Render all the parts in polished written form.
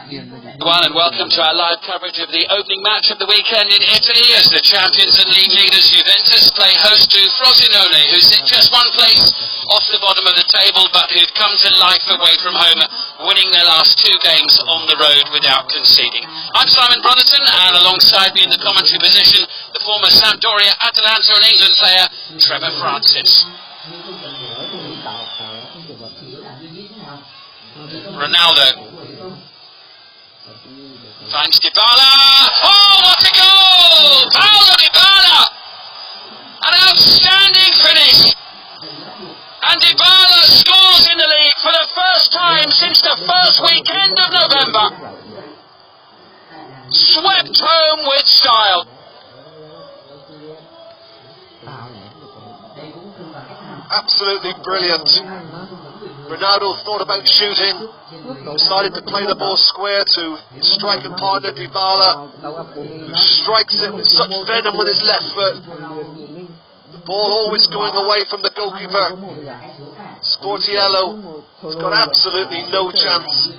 Well, and welcome to our live coverage of the opening match of the weekend in Italy as the champions and league leaders Juventus play host to Frosinnone, who sit just one place off the bottom of the table but who've come to life away from home, winning their last two games on the road without conceding. I'm Simon Brotherton, and alongside me in the commentary position, the former Sampdoria, Atalanta and England player, Trevor Francis. Ronaldo finds Dybala. Oh, what a goal! Paulo Dybala! An outstanding finish! And Dybala scores in the league for the first time since the first weekend of November. Swept home with style. Absolutely brilliant. Ronaldo thought about shooting, decided to play the ball square to his striking partner Dybala, who strikes it with such venom with his left foot. The ball always going away from the goalkeeper. Sportiello has got absolutely no chance.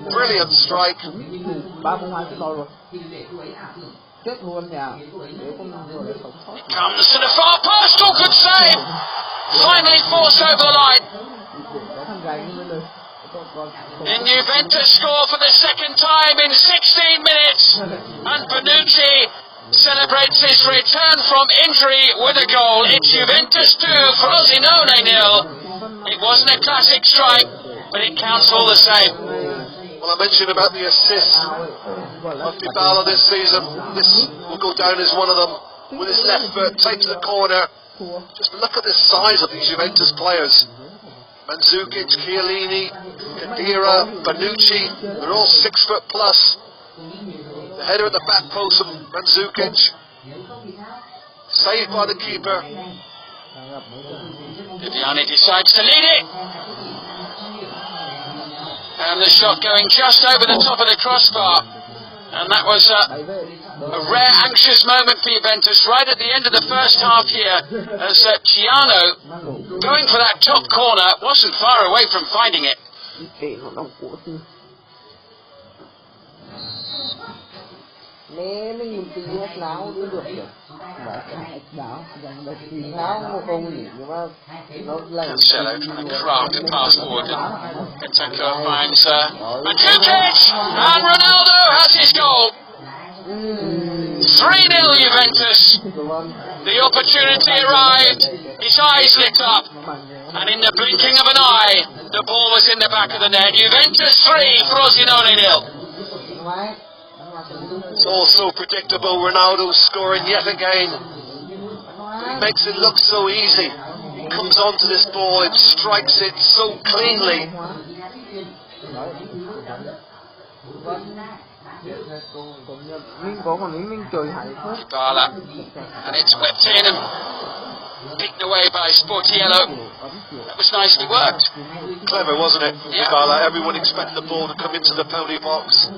Brilliant strike. It comes to the far post, oh, good save! Finally forced over the line. And Juventus score for the second time in 16 minutes, and Bonucci celebrates his return from injury with a goal. It's Juventus 2, Frosinnone 0. It wasn't a classic strike, but it counts all the same. Well, I mentioned about the assist of Dybala this season. This will go down as one of them. With his left foot, takes the corner. Just look at the size of these Juventus players. Mandzukic, Chiellini, Khedira, Bonucci, they're all 6 foot plus. The header at the back post of Mandzukic, saved by the keeper. Viviani decides to lead it. And the shot going just over the top of the crossbar. And that was a rare anxious moment for Juventus right at the end of the first half here, as Ciano, going for that top corner, wasn't far away from finding it. Cancelo trying to craft a pass forward. Bentancur finds Mandzukic, and Ronaldo has his goal. 3-0 Juventus. The opportunity arrived, his eyes lit up, and in the blinking of an eye, the ball was in the back of the net. Juventus 3, Frosinnone 0. It's all so predictable. Ronaldo scoring yet again. It makes it look so easy. He comes onto this ball and strikes it so cleanly. Dybala, and it's whipped in and picked away by Sportiello. That was nicely worked. Clever, wasn't it? Yeah. Dybala. Everyone expected the ball to come into the penalty box.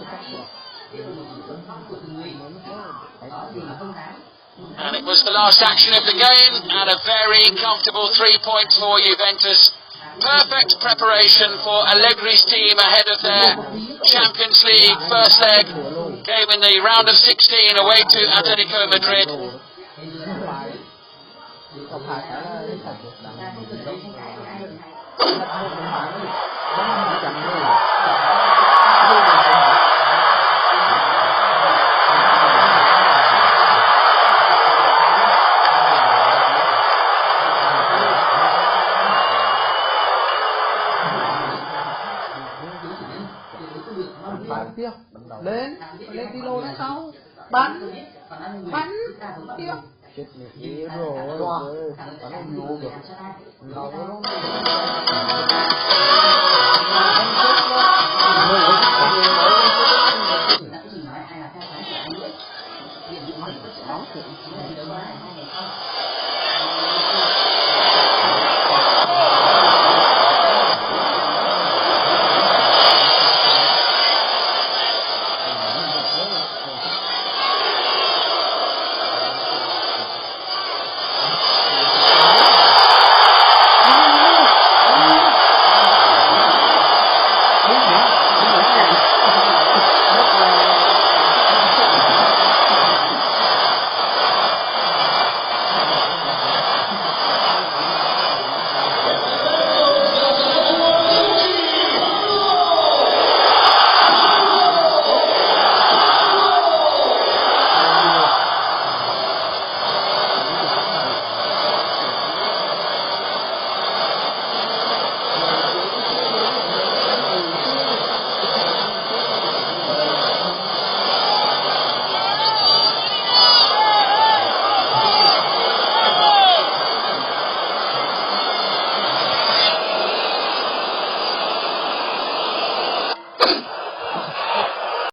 And it was the last action of the game, and a very comfortable 3 points for Juventus. Perfect preparation for Allegri's team ahead of their Champions League first leg game in the round of 16 away to Atletico Madrid. Lên tí lô đằng sau, bắn tiếp. Chết mẹ rồi, bắn không vô được. Nó